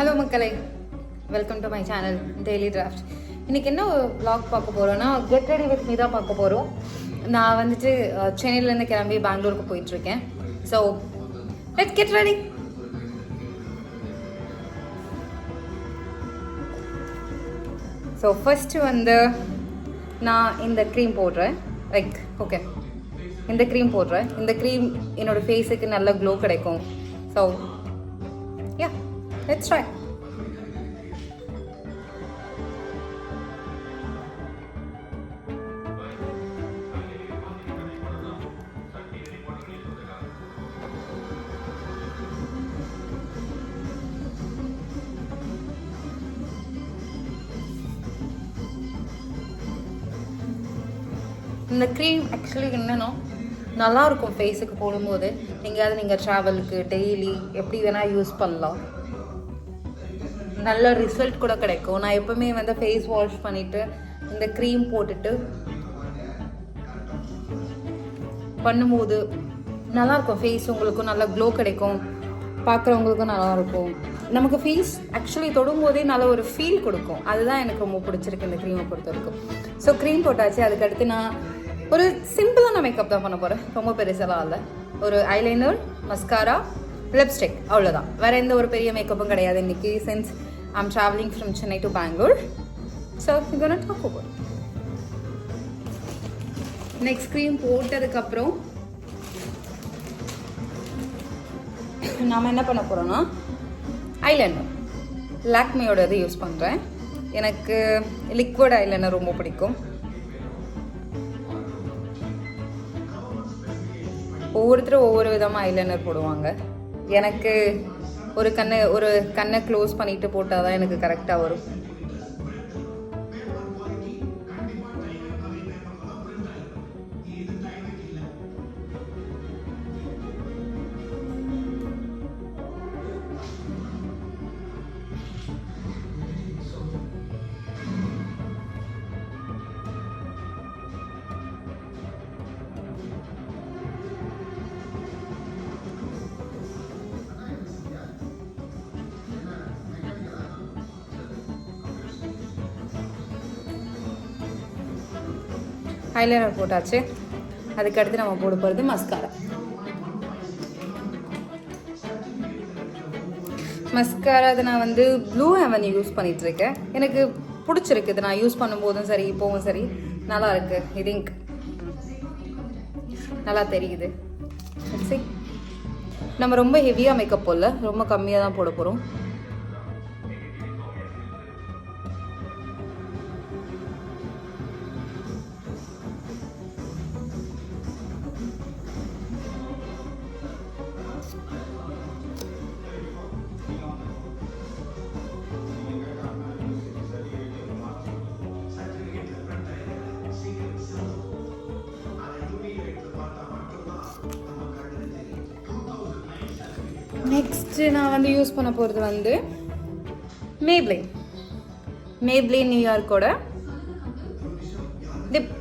Hello மக்களே, welcome to my channel daily draft. இன்றைக்கி என்ன vlog பார்க்க போகிறோன்னா, கெட் ரெடி வித் மீ தான் பார்க்க போகிறோம். நான் வந்துட்டு சென்னையிலேருந்து கிளம்பி பெங்களூருக்கு போயிட்டுருக்கேன். So let's get ready. So first வந்து நான் இந்த க்ரீம் போடுறேன். ஓகே, இந்த க்ரீம் போடுறேன். இந்த க்ரீம் என்னோடய ஃபேஸுக்கு நல்ல க்ளோ கிடைக்கும். So yeah, let's try. இந்த க்ரீம் ஆக்சுவலி என்னென்னா நல்லாயிருக்கும் ஃபேஸுக்கு போடும்போது. எங்கேயாவது நீங்கள் ட்ராவலுக்கு டெய்லி எப்படி வேணால் யூஸ் பண்ணலாம். நல்ல ரிசல்ட் கூட கிடைக்கும். நான் எப்போவுமே வந்து ஃபேஸ் வாஷ் பண்ணிவிட்டு இந்த க்ரீம் போட்டுட்டு பண்ணும்போது நல்லாயிருக்கும். ஃபேஸ் உங்களுக்கும் நல்லா க்ளோ கிடைக்கும், பார்க்குறவங்களுக்கும் நல்லாயிருக்கும். நமக்கு ஃபேஸ் ஆக்சுவலி தொடும்போதே நல்ல ஒரு ஃபீல் கொடுக்கும். அதுதான் எனக்கு ரொம்ப பிடிச்சிருக்கு இந்த க்ரீமை பொறுத்த வரைக்கும். ஸோ க்ரீம் போட்டாச்சு. அதுக்கடுத்து நான் ஒரு சிம்பிளான மேக்கப் தான் பண்ண போகிறேன். ரொம்ப பெருசெல்லாம் இல்லை. ஒரு ஐலைனர், மஸ்காரா, லிப்ஸ்டிக், அவ்வளோதான். வேறு எந்த ஒரு பெரிய மேக்கப்பும் கிடையாது இன்றைக்கி. Since I'm travelling from Chennai to Bangalore. So இது டாக் அபவுட். நெக்ஸ்ட் க்ரீம் போட்டதுக்கப்புறம் நாம் என்ன பண்ண போகிறோன்னா ஐலைனர் லாக்மியோட இது யூஸ் பண்ணுறேன். எனக்கு லிக்விட் ஐலைனர் ரொம்ப பிடிக்கும். ஒவ்வொருத்தரும் ஒவ்வொரு விதமாக ஐலைனர் போடுவாங்க. எனக்கு ஒரு கண்ணை க்ளோஸ் பண்ணிட்டு போட்டால் தான் எனக்கு கரெக்டாக வரும். ஐலைனர் போட்டாச்சு. அதுக்கடுத்து நம்ம போட போகிறது மஸ்காரா. மஸ்காரா நான் வந்து ப்ளூ ஹெவன் யூஸ் பண்ணிகிட்ருக்கேன். எனக்கு பிடிச்சிருக்கு. இது நான் யூஸ் பண்ணும்போதும் சரி இப்போவும் சரி நல்லா இருக்குது. இது நல்லா தெரியுது. சரி, நம்ம ரொம்ப ஹெவியாக மேக்கப் போடல, ரொம்ப கம்மியாக தான் போட போகிறோம். நெக்ஸ்ட்டு நான் வந்து யூஸ் பண்ண போகிறது வந்து மேப்ளின் நியூயார்க்கோட லிப்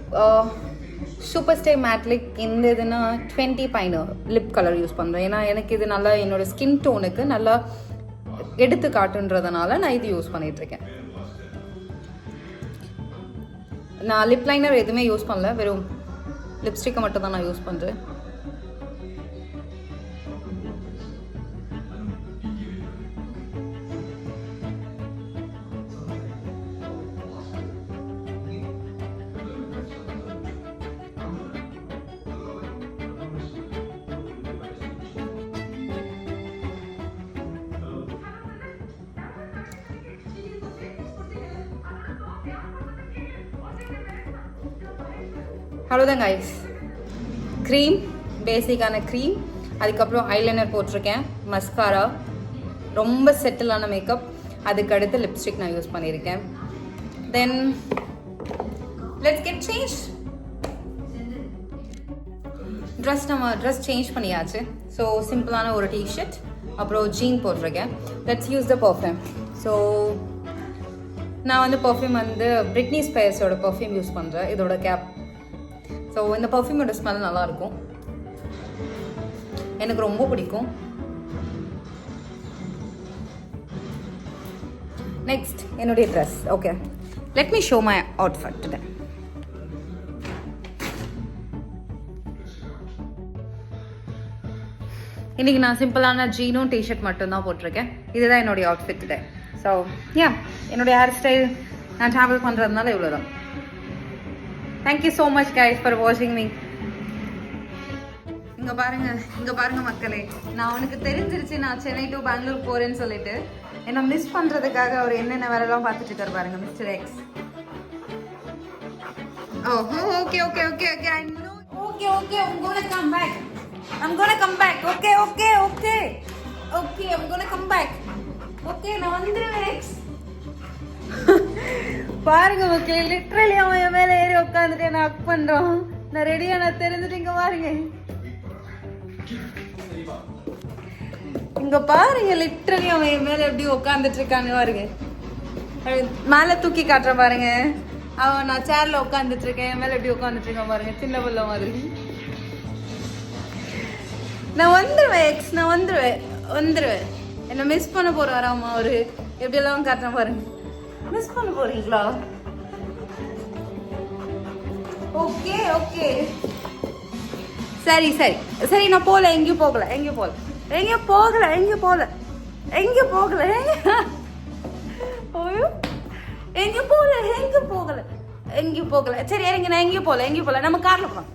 சூப்பர் ஸ்டே மேட்லிக். இந்த இதுனா 20 பைனர் லிப் கலர் யூஸ் பண்ணுறேன். ஏன்னா எனக்கு இது நல்லா என்னோடய ஸ்கின் டோனுக்கு நல்லா எடுத்து காட்டுன்றதுனால நான் இது யூஸ் பண்ணிகிட்ருக்கேன். நான் லிப் லைனர் எதுவுமே யூஸ் பண்ணல, வெறும் லிப்ஸ்டிக்கை மட்டும் தான் நான் யூஸ் பண்ணுறேன். அவ்வளோதான் கைஸ். க்ரீம், பேசிக்கான க்ரீம், அதுக்கப்புறம் ஐலைனர் போட்டிருக்கேன், மஸ்காரா, ரொம்ப செட்டிலான மேக்கப். அதுக்கடுத்து லிப்ஸ்டிக் நான் யூஸ் பண்ணியிருக்கேன். Then let's get change. Dress change பண்ணியாச்சு. ஸோ சிம்பிளான ஒரு டிஷர்ட் அப்புறம் ஜீன் போட்டிருக்கேன். Let's use the perfume. So நான் வந்து பர்ஃப்யூம் வந்து பிரிட்னி ஸ்பைர்ஸோட பர்ஃப்யூம் யூஸ் பண்ணுறேன். இதோட கேப். ஸோ இந்த பர்ஃப்யூமோட ஸ்மெல் நல்லாயிருக்கும், எனக்கு ரொம்ப பிடிக்கும். நெக்ஸ்ட் என்னுடைய dress. Okay, let me show my outfit today. இன்றைக்கி நான் சிம்பிளான ஜீனும் டிஷர்ட் மட்டும்தான் போட்டிருக்கேன். இதுதான் என்னுடைய அவுட்ஃபிட் டுடே. ஸோ என்னுடைய ஹேர் ஸ்டைல் நான் ட்ராவல் பண்ணுறதுனால இவ்வளோதான். Thank you so much guys for வாட்சிங் மீ. இங்கே பாருங்க மக்களே, நான் அவனுக்கு தெரிஞ்சிருச்சு நான் சென்னை டு பெங்களூர் போகிறேன்னு சொல்லிட்டு என்னை மிஸ் பண்ணுறதுக்காக அவர் என்னென்ன வேலைலாம் பார்த்துட்டு இருக்காரு பாருங்க, mister X. Okay I know. Okay I'm gonna come back. I'm gonna come back. Okay நான் வந்துடுவேன் எக்ஸ். பாருங்க மக்களே, லிட்ரலி அவன் என் மேலே ஏறி உட்காந்துட்டு என்ன அக் பண்ணுறான். நான் ரெடியா நான் தெரிஞ்சுட்டு இங்கே பாருங்க, இங்க பாருங்க, லிட்ரலி அவன் என் மேலே எப்படி உட்காந்துட்டு இருக்கான்னு பாருங்க. மேலே தூக்கி காட்டுறேன் பாருங்க. அவன் நான் சேர்ல உட்காந்துட்டு இருக்கேன், என் மேலே எப்படி உட்காந்துட்டு இருக்கான் பாருங்க, சின்ன பிள்ளை மாதிரி. நான் வந்துடுவேன் எக்ஸ், நான் வந்துடுவேன். என்ன மிஸ் பண்ண போறாராமா அவரு, எப்படியெல்லாம் காட்டுறேன் பாருங்க. மிஸ் பண்ண போறீங்களா? ஓகே சரி நான் போகல, எங்கேயும் போகல. சரி இறங்க, நான் எங்கேயும் போகல. நம்ம கார்ல போகலாம்.